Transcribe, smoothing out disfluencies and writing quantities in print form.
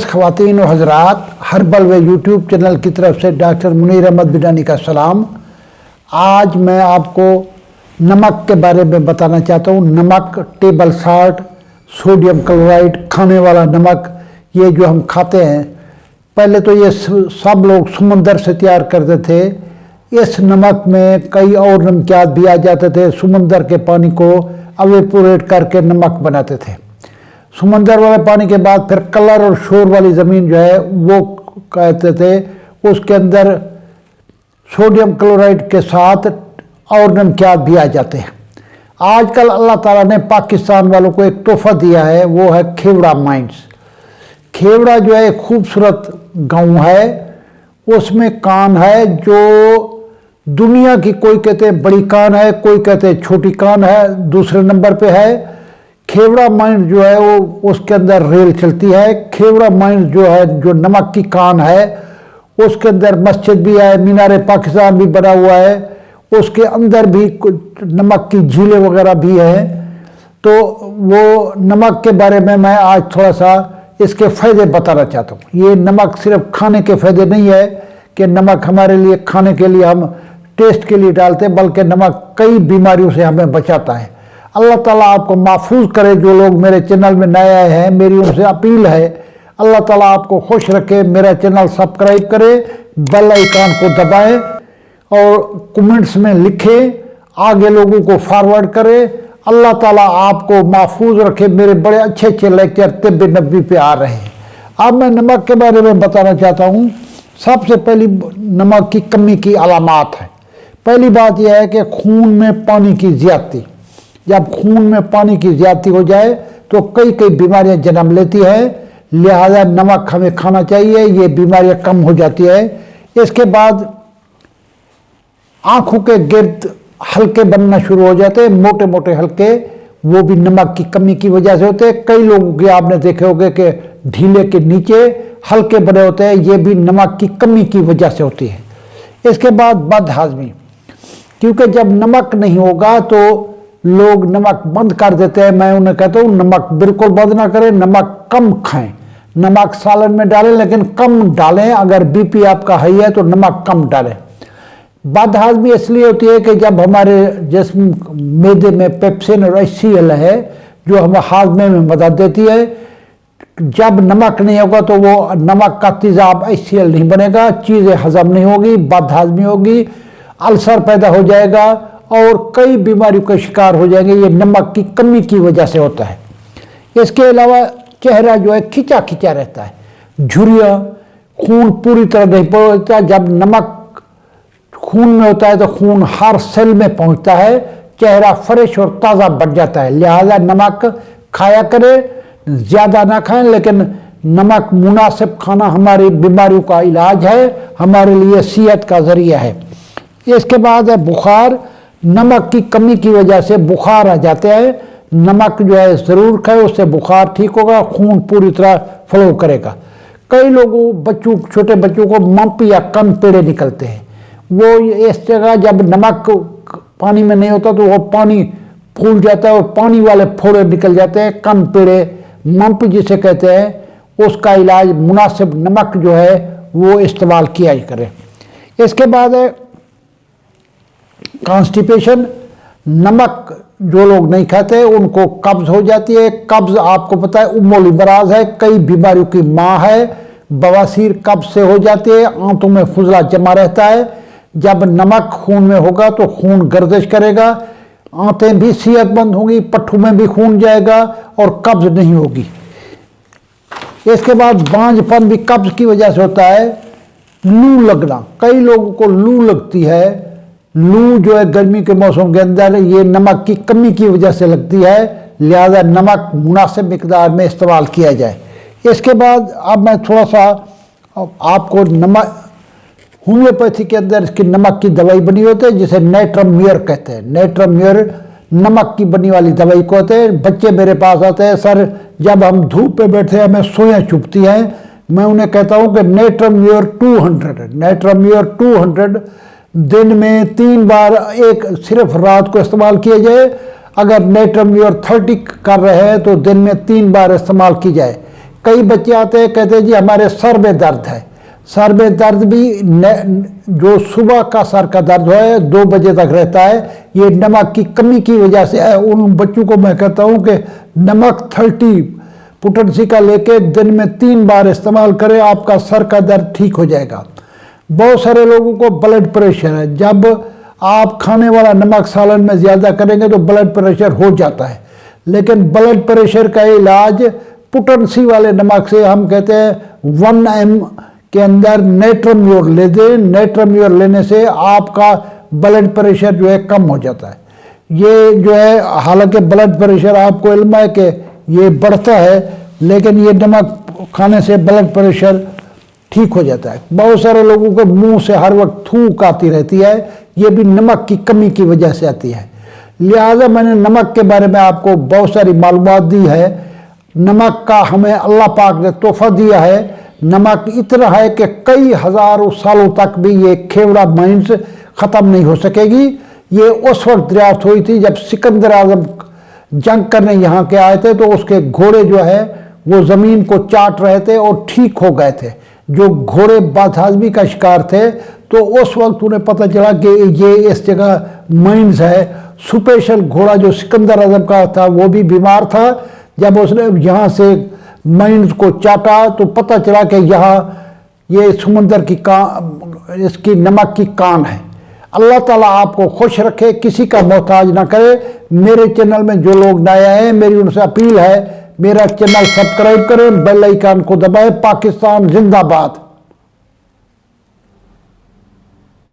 ख़वातीन व हज़रात, हर्बल व यूट्यूब चैनल की तरफ से डॉक्टर मुनीर अहमद बिडानी का सलाम। आज मैं आपको नमक के बारे में बताना चाहता हूँ। नमक, टेबल साल्ट, सोडियम क्लोराइड, खाने वाला नमक, ये जो हम खाते हैं, पहले तो ये सब लोग समुंदर से तैयार करते थे। इस नमक में कई और नमकियात भी आ जाते थे। समुंदर के पानी को एवेपोरेट करके नमक बनाते थे। समुंदर वाले पानी के बाद फिर कलर और शोर वाली ज़मीन जो है वो कहते थे, उसके अंदर सोडियम क्लोराइड के साथ और नमकियात भी आ जाते हैं। आजकल अल्लाह ताला ने पाकिस्तान वालों को एक तोहफा दिया है, वो है खेवड़ा माइंस। खेवड़ा जो है एक खूबसूरत गांव है, उसमें कान है जो दुनिया की, कोई कहते हैं बड़ी कान है, कोई कहते हैं छोटी कान है, दूसरे नंबर पे है। खेवड़ा माइंस जो है वो उसके अंदर रेल चलती है। खेवड़ा माइंस जो है, जो नमक की कान है, उसके अंदर मस्जिद भी है, मीनार पाकिस्तान भी बना हुआ है, उसके अंदर भी नमक की झीलें वगैरह भी हैं। तो वो नमक के बारे में मैं आज थोड़ा सा इसके फ़ायदे बताना चाहता हूँ। ये नमक सिर्फ खाने के फ़ायदे नहीं है कि नमक हमारे लिए खाने के लिए हम टेस्ट के लिए डालते हैं, बल्कि नमक कई बीमारियों से हमें बचाता है। अल्लाह ताला आपको महफूज करे। जो लोग मेरे चैनल में नए आए हैं, मेरी उनसे अपील है, अल्लाह ताला आपको खुश रखे। मेरा चैनल सब्सक्राइब करें, बेल आइकन को दबाएं और कमेंट्स में लिखें, आगे लोगों को फॉरवर्ड करें। अल्लाह ताला आपको महफूज रखे। मेरे बड़े अच्छे अच्छे लेक्चर तिब्ब नबी पे आ रहे हैं। अब मैं नमक के बारे में बताना चाहता हूँ। सबसे पहली नमक की कमी की अलामात है। पहली बात यह है कि खून में पानी की ज़्यादती। जब खून में पानी की ज़्यादती हो जाए तो कई कई बीमारियां जन्म लेती है, लिहाजा नमक हमें खाना चाहिए, ये बीमारियां कम हो जाती है। इसके बाद आँखों के गिर्द हल्के बनना शुरू हो जाते हैं, मोटे मोटे हल्के, वो भी नमक की कमी की वजह से होते हैं। कई लोगों के आपने देखे होंगे कि ढीले के नीचे हल्के बने होते हैं, ये भी नमक की कमी की वजह से होती है। इसके बाद बदहाजमी, क्योंकि जब नमक नहीं होगा तो लोग नमक बंद कर देते हैं। मैं उन्हें कहता हूँ नमक बिल्कुल बंद ना करें, नमक कम खाएं। नमक सालन में डालें लेकिन कम डालें। अगर बीपी आपका हाई है तो नमक कम डालें। बदहाजमी इसलिए होती है कि जब हमारे जिस्म मैदे में पेप्सिन और HCl है जो हमें हाजमे में मदद देती है, जब नमक नहीं होगा तो वो नमक का तेजाब HCl नहीं बनेगा, चीज़ें हजम नहीं होगी, बदहाजमी होगी, अल्सर पैदा हो जाएगा और कई बीमारियों का शिकार हो जाएंगे। ये नमक की कमी की वजह से होता है। इसके अलावा चेहरा जो है खिंचा खिंचा रहता है, झुर्रियाँ, खून पूरी तरह नहीं पहुँचता। जब नमक खून में होता है तो खून हर सेल में पहुँचता है, चेहरा फ्रेश और ताज़ा बन जाता है। लिहाजा नमक खाया करें, ज़्यादा ना खाएं, लेकिन नमक मुनासिब खाना हमारी बीमारियों का इलाज है, हमारे लिए सेहत का ज़रिया है। इसके बाद है बुखार। नमक की कमी की वजह से बुखार आ जाते हैं। नमक जो है ज़रूर खाए, उससे बुखार ठीक होगा, खून पूरी तरह फ्लो करेगा। कई लोगों बच्चों, छोटे बच्चों को मंप या कन पेड़े निकलते हैं। वो इस जगह जब नमक पानी में नहीं होता तो वो पानी फूल जाता है और पानी वाले फोड़े निकल जाते हैं, कन पेड़े, मंप जिसे कहते हैं। उसका इलाज मुनासिब नमक जो है वो इस्तेमाल किया करें। इसके बाद है कॉन्स्टिपेशन। नमक जो लोग नहीं खाते उनको कब्ज हो जाती है। कब्ज आपको पता है उम्मुल अमराज है, कई बीमारियों की माँ है। बवासीर कब्ज से हो जाती है, आंतों में फुजला जमा रहता है। जब नमक खून में होगा तो खून गर्दिश करेगा, आंतें भी सेहतमंद होंगी, पट्ठों में भी खून जाएगा और कब्ज नहीं होगी। इसके बाद बांझपन भी कब्ज की वजह से होता है। लू लगना, कई लोगों को लू लगती है। लू जो है गर्मी के मौसम के अंदर ये नमक की कमी की वजह से लगती है, लिहाजा नमक मुनासिब मिकदार में इस्तेमाल किया जाए। इसके बाद अब मैं थोड़ा सा आपको नमक, होम्योपैथी के अंदर इसकी नमक की दवाई बनी होती है जिसे नेट्रम्यूर कहते हैं। नेट्रम्यूर नमक की बनी वाली दवाई को होते हैं। बच्चे मेरे पास आते हैं, सर जब हम धूप पे बैठे हैं हमें सोयां चुभती हैं। मैं उन्हें कहता हूँ कि नेट्रम्यूर 200 दिन में 3 बार, एक सिर्फ रात को इस्तेमाल किया जाए। अगर नेट्रम्यूर 30 कर रहे हैं तो दिन में 3 बार इस्तेमाल की जाए। कई बच्चे आते हैं कहते हैं जी हमारे सर में दर्द है। सर में दर्द भी जो सुबह का सर का दर्द है 2 बजे तक रहता है, ये नमक की कमी की वजह से है। उन बच्चों को मैं कहता हूँ कि नमक 30 पोटेंसी का लेके दिन में 3 बार इस्तेमाल करें, आपका सर का दर्द ठीक हो जाएगा। बहुत सारे लोगों को ब्लड प्रेशर है, जब आप खाने वाला नमक सालन में ज़्यादा करेंगे तो ब्लड प्रेशर हो जाता है, लेकिन ब्लड प्रेशर का इलाज पोटेंसी वाले नमक से हम कहते हैं 1 mg के अंदर नेट्रम्योर ले दें। नेट्रम्योर लेने से आपका ब्लड प्रेशर जो है कम हो जाता है। ये जो है, हालांकि ब्लड प्रेशर आपको इल्म है कि ये बढ़ता है, लेकिन ये नमक खाने से ब्लड प्रेशर ठीक हो जाता है। बहुत सारे लोगों को मुंह से हर वक्त थूक आती रहती है, ये भी नमक की कमी की वजह से आती है। लिहाजा मैंने नमक के बारे में आपको बहुत सारी मालूमात दी है। नमक का हमें अल्लाह पाक ने तोहफा दिया है। नमक इतना है कि कई हजारों सालों तक भी ये खेवड़ा माइंस ख़त्म नहीं हो सकेगी। ये उस वक्त दरियाफ्त हुई थी जब सिकंदर आजम जंग करने यहाँ के आए थे, तो उसके घोड़े जो है वो ज़मीन को चाट रहे थे और ठीक हो गए थे। जो घोड़े बदहज़मी का शिकार थे, तो उस वक्त उन्हें पता चला कि ये इस जगह माइंस है। स्पेशल घोड़ा जो सिकंदर आजम का था वो भी बीमार था। जब उसने यहाँ से माइंस को चाटा तो पता चला कि यहाँ ये समुंदर की इसकी नमक की कान है। अल्लाह ताला आपको खुश रखे, किसी का मोहताज ना करे। मेरे चैनल में जो लोग नए हैं, मेरी उनसे अपील है, मेरा चैनल सब्सक्राइब करें, बेल आइकन को दबाएं। पाकिस्तान जिंदाबाद।